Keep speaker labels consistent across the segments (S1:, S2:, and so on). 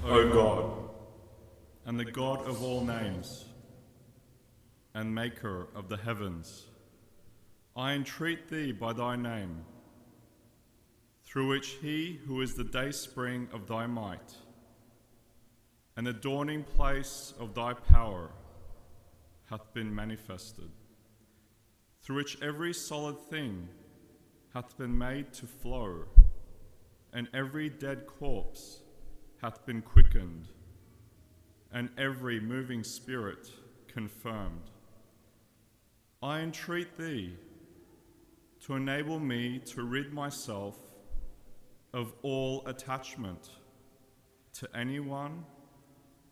S1: O God, and the God of all names, and maker of the heavens, I entreat thee by thy name, through which he who is the dayspring of thy might, and the dawning place of thy power, hath been manifested, through which every solid thing hath been made to flow, and every dead corpse hath been quickened, and every moving spirit confirmed. I entreat thee to enable me to rid myself of all attachment to anyone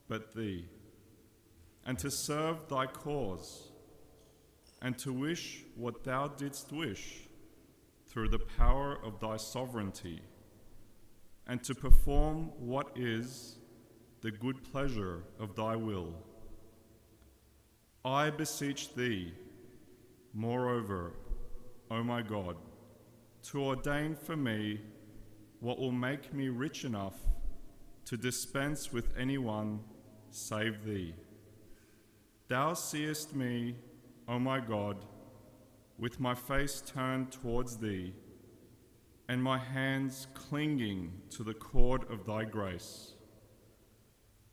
S1: but thee, and to serve thy cause, and to wish what thou didst wish through the power of thy sovereignty, and to perform what is the good pleasure of thy will. I beseech thee, moreover, O my God, to ordain for me what will make me rich enough to dispense with anyone save thee. Thou seest me, O my God, with my face turned towards thee, and my hands clinging to the cord of thy grace.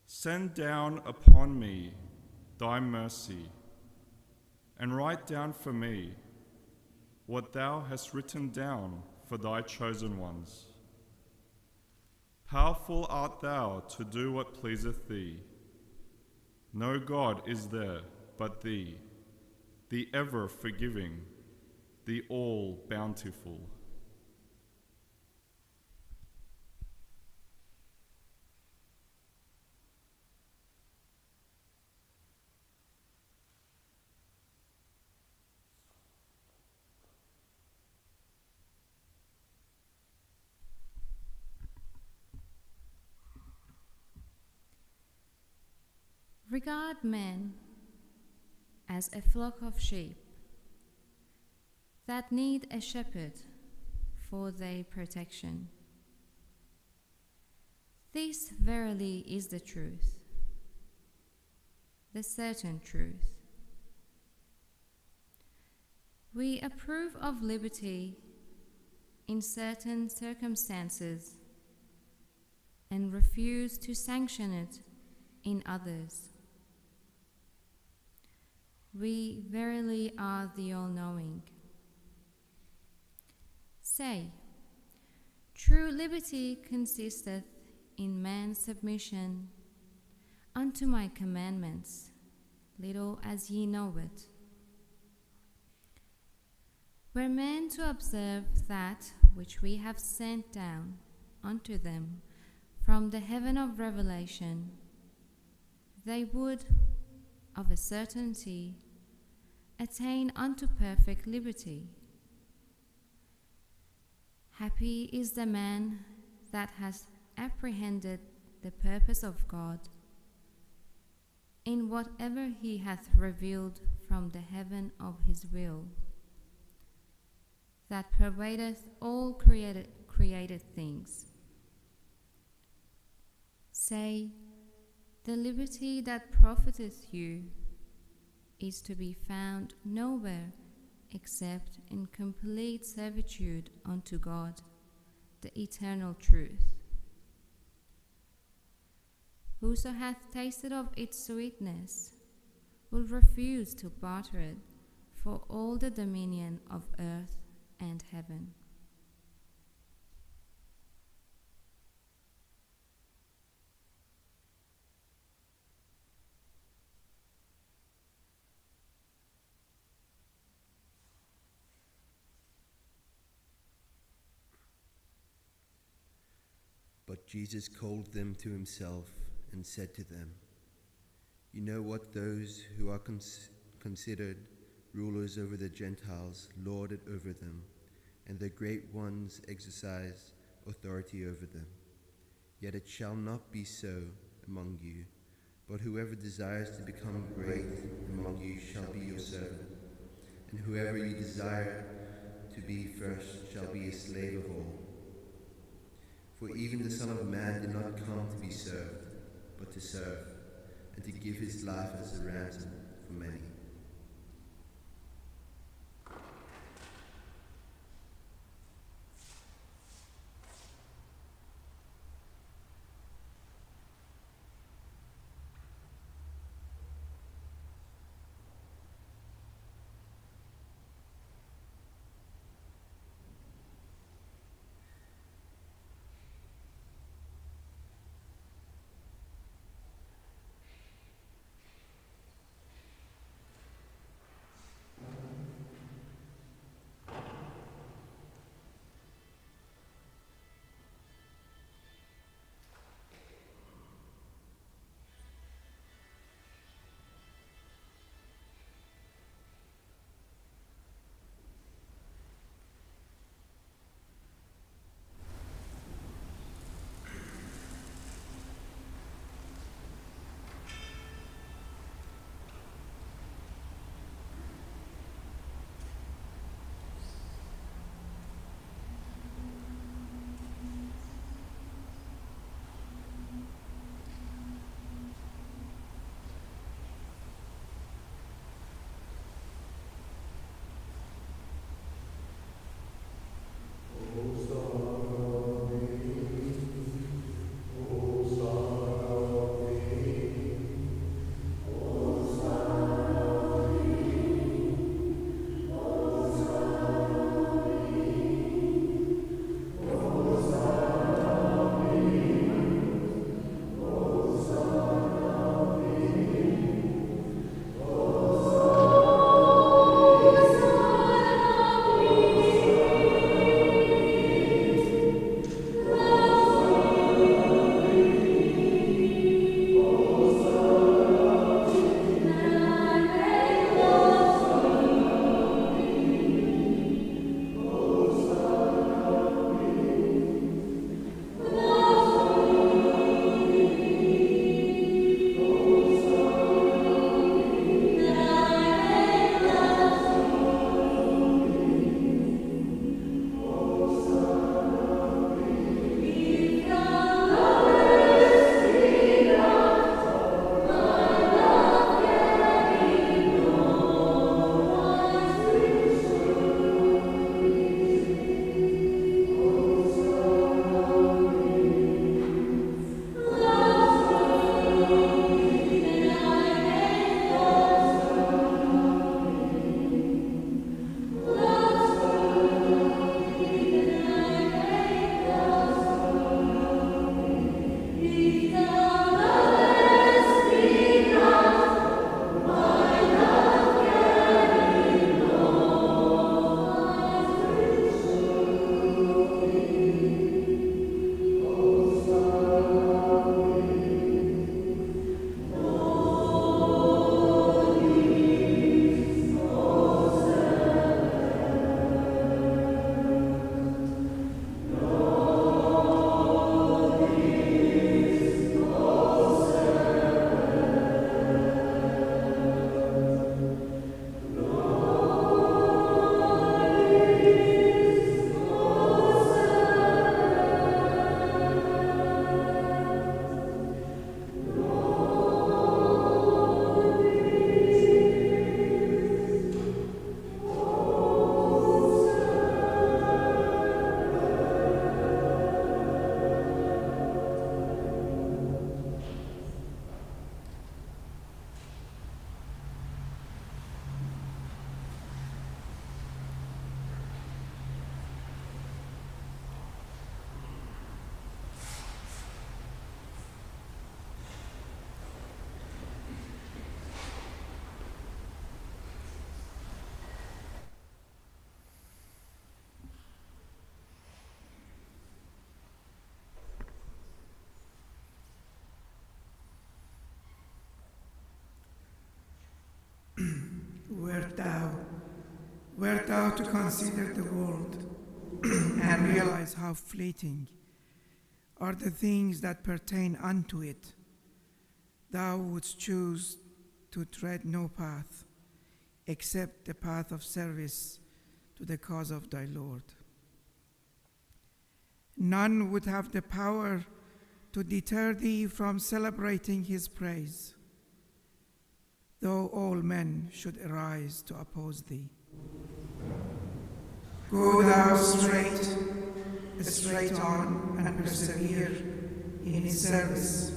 S1: Send down upon me thy mercy, and write down for me what thou hast written down for thy chosen ones. Powerful art thou to do what pleaseth thee. No God is there but thee, the ever forgiving, the all bountiful.
S2: Regard men as a flock of sheep that need a shepherd for their protection. This verily is the truth, the certain truth. We approve of liberty in certain circumstances and refuse to sanction it in others. We verily are the all-knowing. Say, true liberty consisteth in man's submission unto my commandments, little as ye know it. Were men to observe that which we have sent down unto them from the heaven of revelation, they would, of a certainty, attain unto perfect liberty. Happy is the man that has apprehended the purpose of God, in whatever he hath revealed from the heaven of his will, that pervadeth all created things. Say, the liberty that profiteth you is to be found nowhere except in complete servitude unto God, the eternal truth. Whoso hath tasted of its sweetness will refuse to barter it for all the dominion of earth and heaven.
S3: But Jesus called them to himself and said to them, You know what those who are considered rulers over the Gentiles lord it over them, and the great ones exercise authority over them. Yet it shall not be so among you, but whoever desires to become great among you shall be your servant, and whoever you desire to be first shall be a slave of all. For even the Son of Man did not come to be served, but to serve, and to give his life as a ransom for many.
S4: Wert thou to consider the world and realize how fleeting are the things that pertain unto it, thou wouldst choose to tread no path except the path of service to the cause of thy Lord. None would have the power to deter thee from celebrating his praise, though all men should arise to oppose thee. Go thou straight on, and persevere in his service.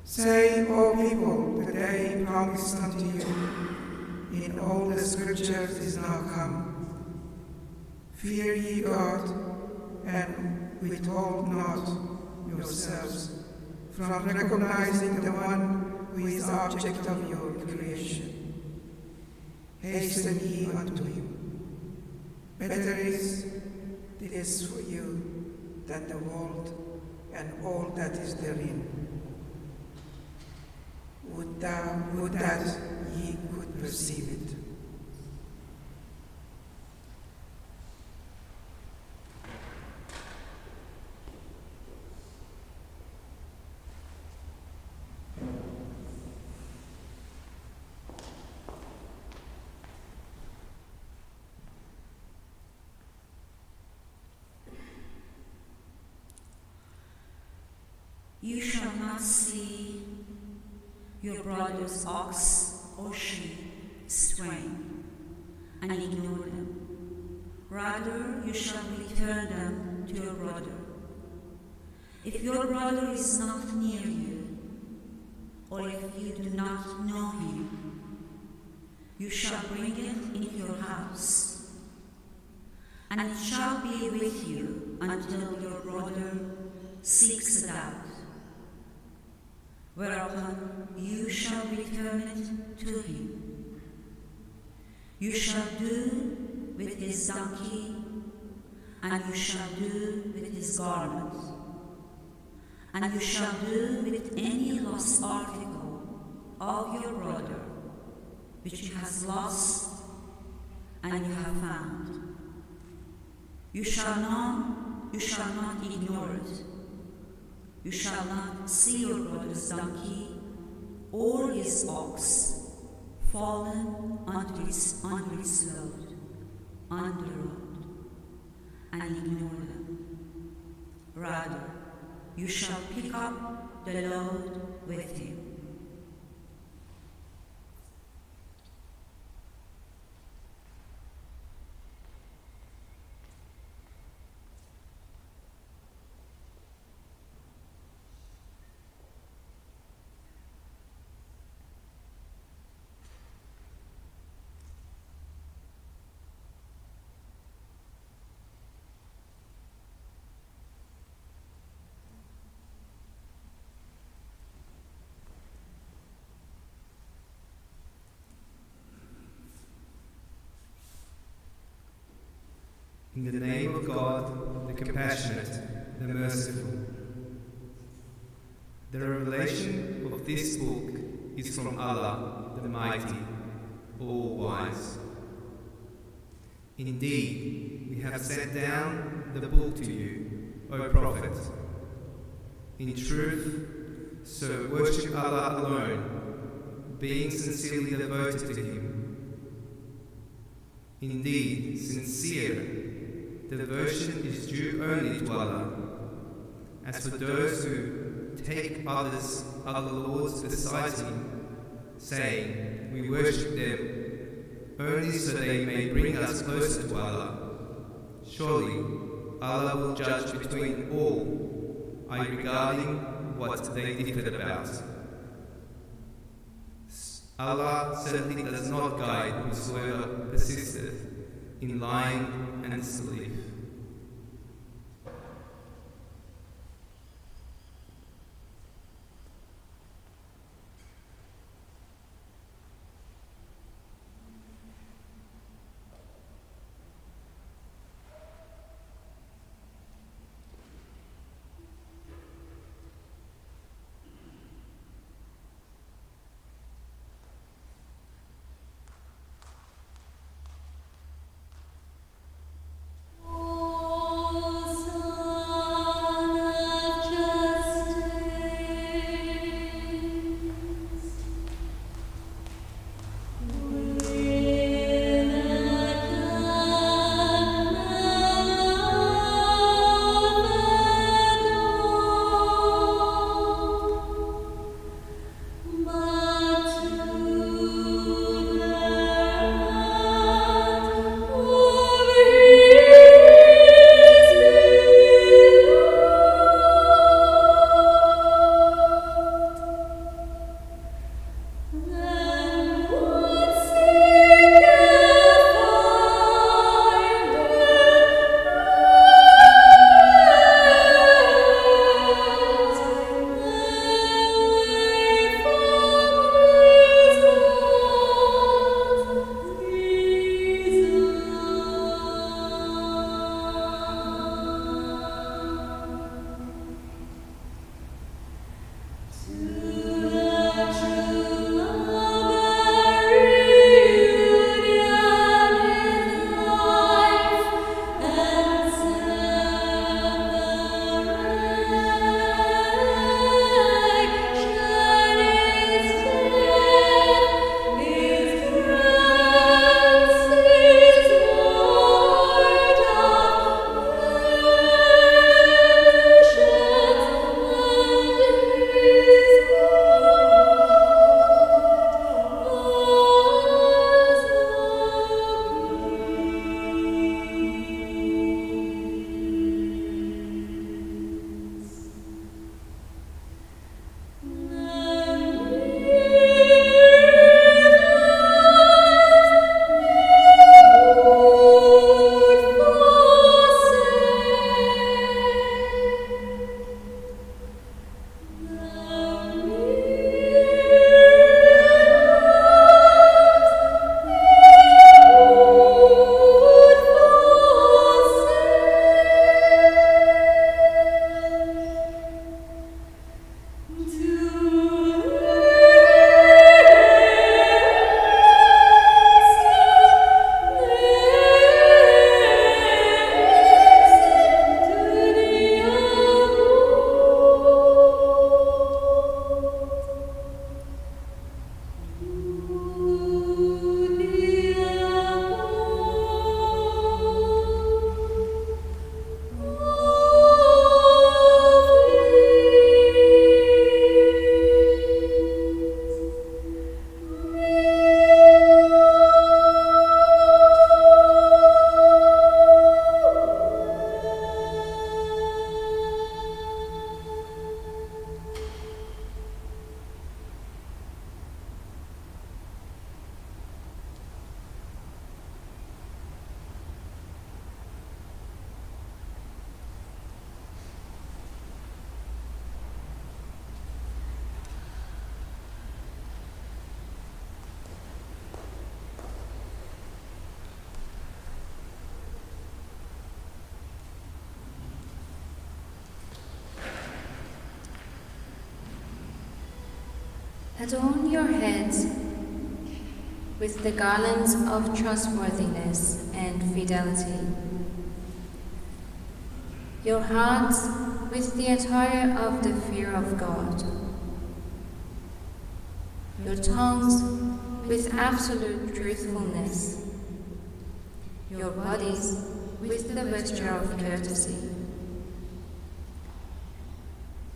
S4: Say, O people, the day promised unto you in all the scriptures is now come. Fear ye God, and withhold not yourselves from recognizing the one who is the object of your creation. Hasten ye unto him. Better is this for you than the world and all that is therein. Would that ye could perceive it.
S5: You shall not see your brother's ox or sheep straying and ignore them. Rather, you shall return them to your brother. If your brother is not near you, or if you do not know him, you shall bring it into your house, and it shall be with you until your brother seeks it out. Whereupon you shall return it to him. You shall do with his donkey, and you shall do with his garment, and you shall do with any lost article of your brother, which he has lost and you have found. You shall not ignore it. You shall not see your brother's donkey or his ox fallen onto his load on the road and ignore them. Rather, you shall pick up the load with him.
S6: In the name of God, the compassionate, the merciful. The revelation of this book is from Allah, the Mighty, All-Wise. Indeed, we have sent down the book to you, O Prophet. In truth, so worship Allah alone, being sincerely devoted to Him. Indeed, sincere devotion is due only to Allah. As for those who take other lords besides Him, saying, we worship them only so they may bring us closer to Allah, surely Allah will judge between all, regarding what they differed about. Allah certainly does not guide whosoever persisteth in lying and disbelief.
S2: Adorn your heads with the garlands of trustworthiness and fidelity, your hearts with the attire of the fear of God, your tongues with absolute truthfulness, your bodies with the vesture of courtesy.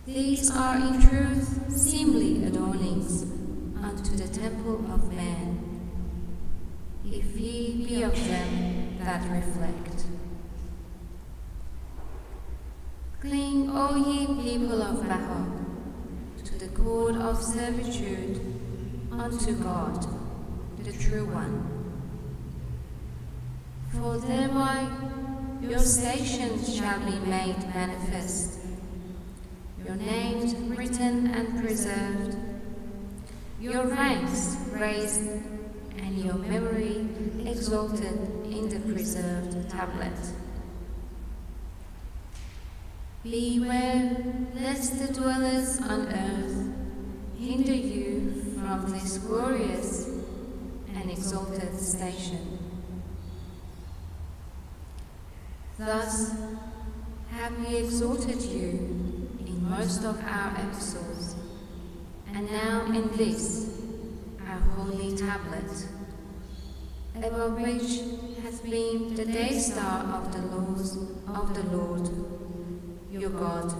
S2: These are in truth seemly adornings unto the temple of man, if ye be of them that reflect. Cling, O ye people of Baha'i, to the cord of servitude unto God, the true one. For thereby your stations shall be made manifest, your names written and preserved, your ranks raised, and your memory exalted in the preserved tablet. Beware lest the dwellers on earth hinder you from this glorious and exalted station. Thus have we exalted you in most of our epistles, and now in this, our holy tablet, above which hath been the day star of the laws of the Lord, your God,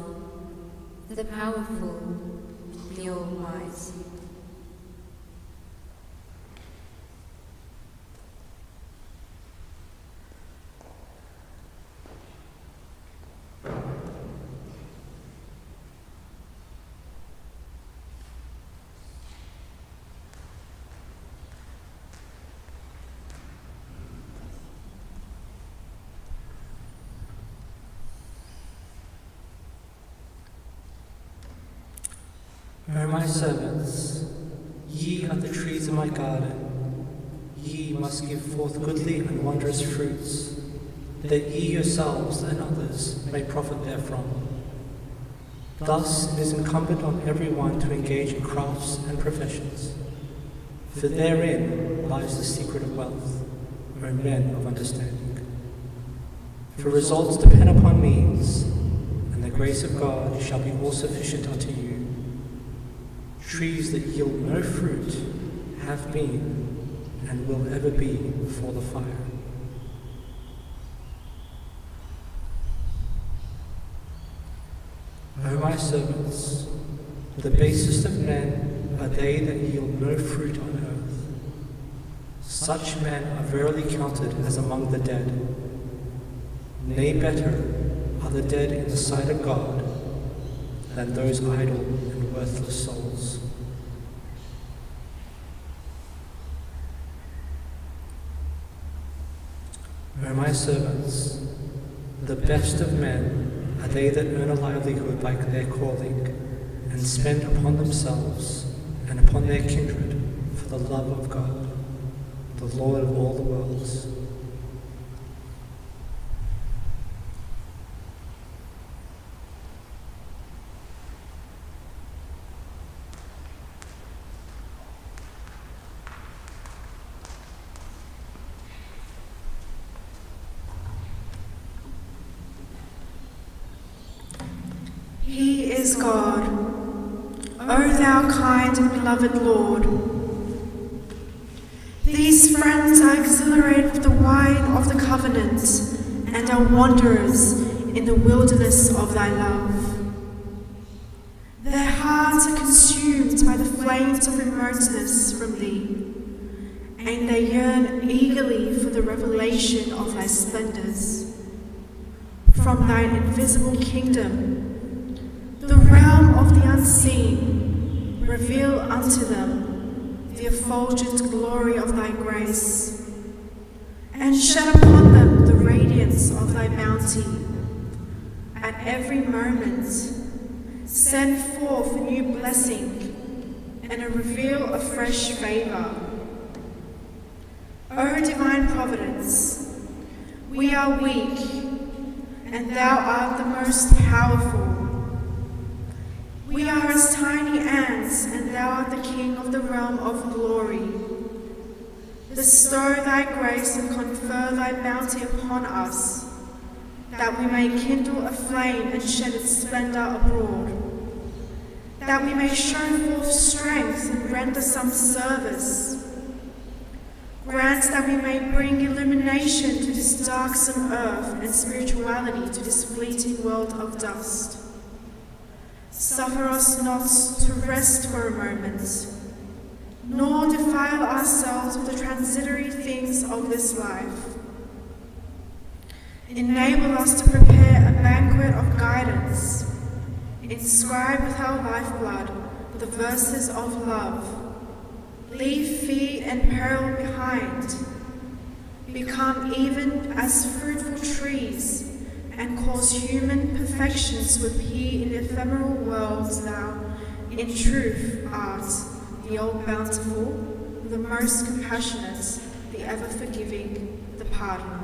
S2: the powerful, the all-wise.
S7: O my servants, ye are the trees of my garden. Ye must give forth goodly and wondrous fruits, that ye yourselves and others may profit therefrom. Thus it is incumbent on every one to engage in crafts and professions, for therein lies the secret of wealth, O men of understanding. For results depend upon means, and the grace of God shall be all sufficient unto you. Trees that yield no fruit have been and will ever be before the fire. O my servants, the basest of men are they that yield no fruit on earth. Such men are verily counted as among the dead. Nay, better are the dead in the sight of God than those idle and worthless souls. O my servants, the best of men are they that earn a livelihood by their calling, and spend upon themselves and upon their kindred for the love of God, the Lord of all the worlds.
S8: He is God, O thou kind and beloved Lord. These friends are exhilarated with the wine of the covenant, and are wanderers in the wilderness of thy love. Their hearts are consumed by the flames of remoteness from thee, and they yearn eagerly for the revelation of thy splendors. From thine invisible kingdom, the realm of the unseen, reveal unto them the effulgent glory of thy grace, and shed upon them the radiance of thy bounty. At every moment, send forth a new blessing, and reveal a fresh favor. O divine providence, we are weak, and thou art the most powerful. We are as tiny ants, and thou art the King of the realm of glory. Bestow thy grace and confer thy bounty upon us, that we may kindle a flame and shed its splendor abroad, that we may show forth strength and render some service. Grant that we may bring illumination to this darksome earth and spirituality to this fleeting world of dust. Suffer us not to rest for a moment, nor defile ourselves with the transitory things of this life. Enable us to prepare a banquet of guidance. Inscribe with our lifeblood the verses of love. Leave fear and peril behind. Become even as fruitful trees, and cause human perfections to appear in the ephemeral worlds thou, in truth, art the all-bountiful, the most compassionate, the ever-forgiving, the pardoner.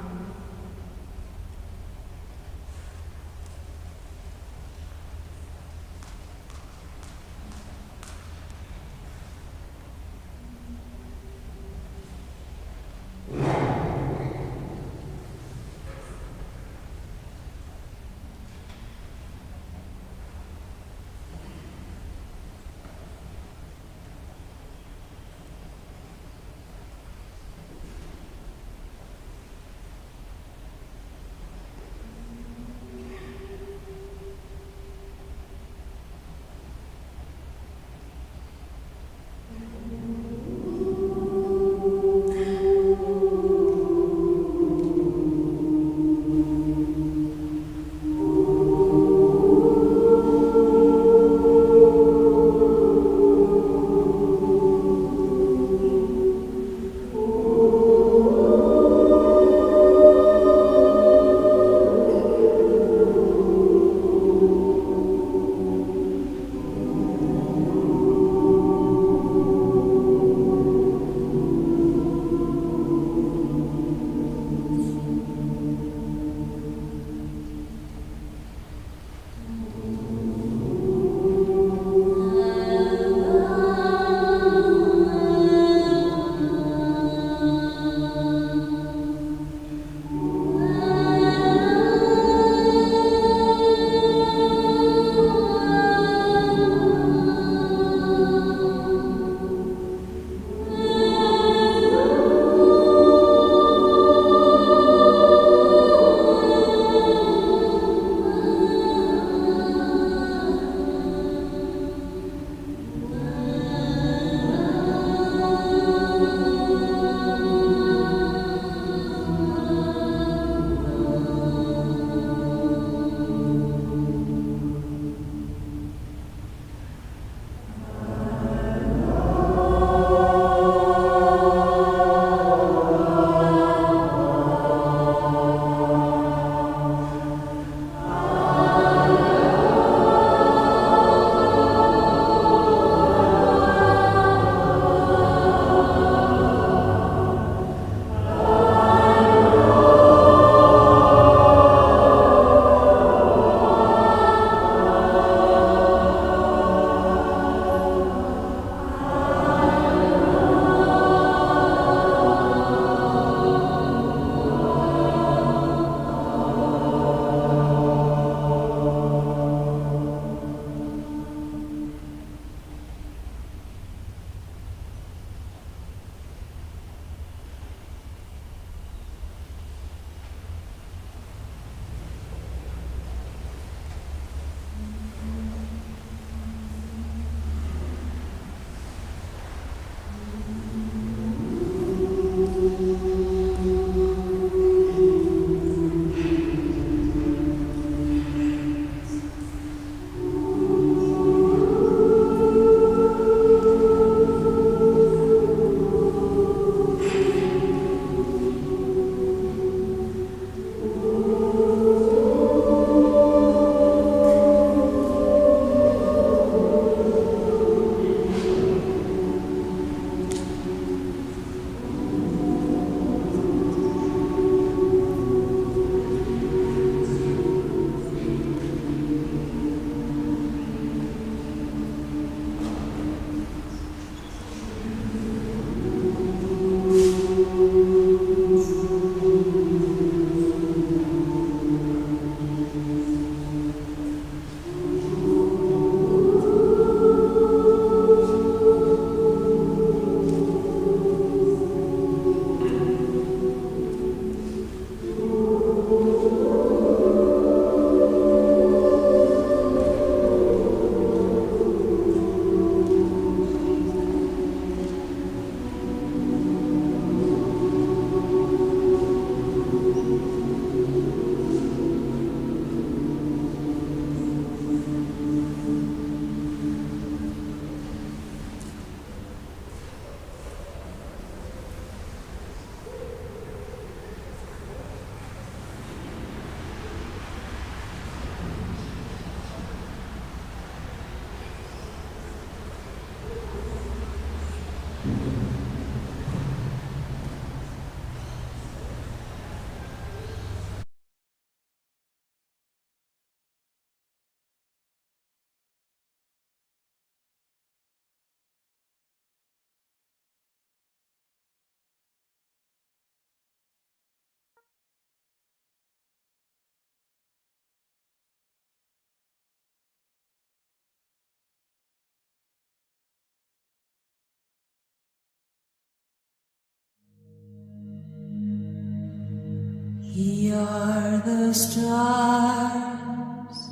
S5: Ye are the stars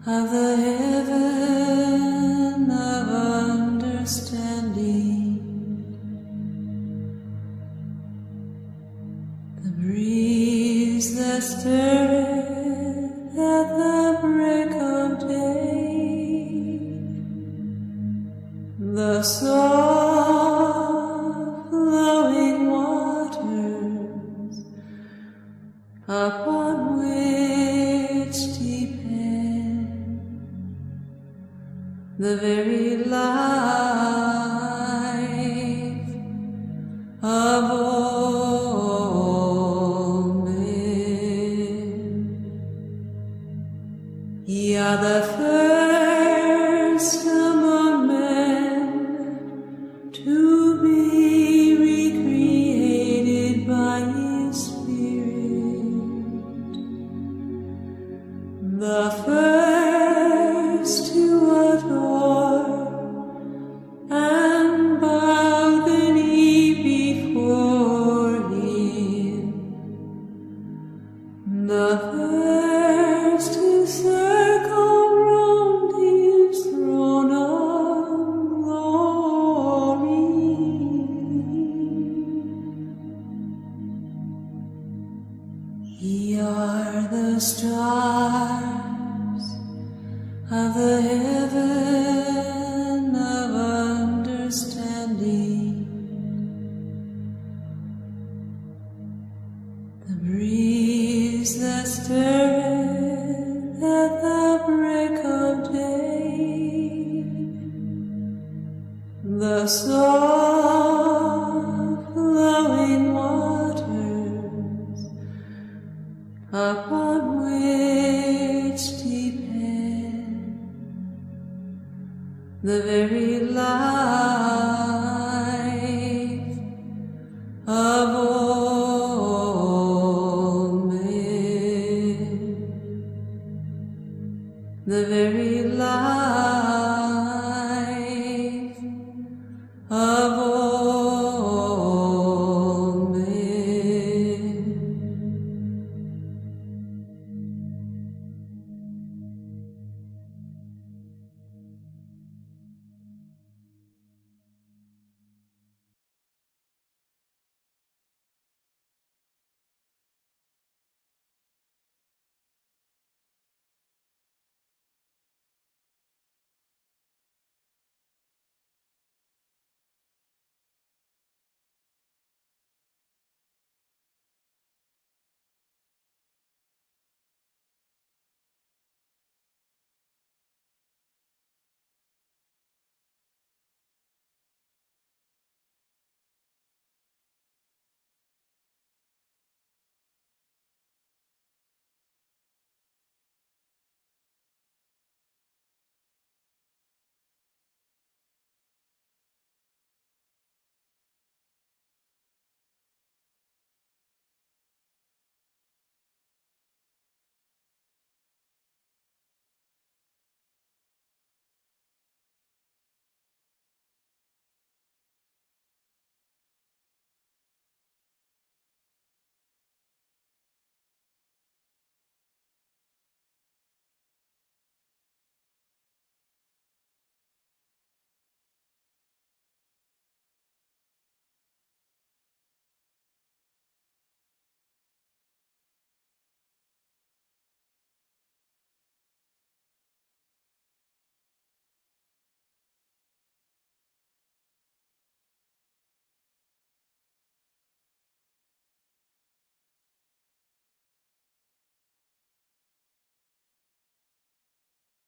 S5: of the heaven of understanding, the breeze that stirreth at the break of day, the soft flowing waters upon which depend the very life of all men. Ye are the first among men to be recreated by His Spirit, the first to adore and bow the knee before Him, the first to circle round His throne of glory. Ye are the stars of the heaven of understanding, the breeze that stirreth at the break of day, the soft flowing waters upon which depend the very life of all men, the very life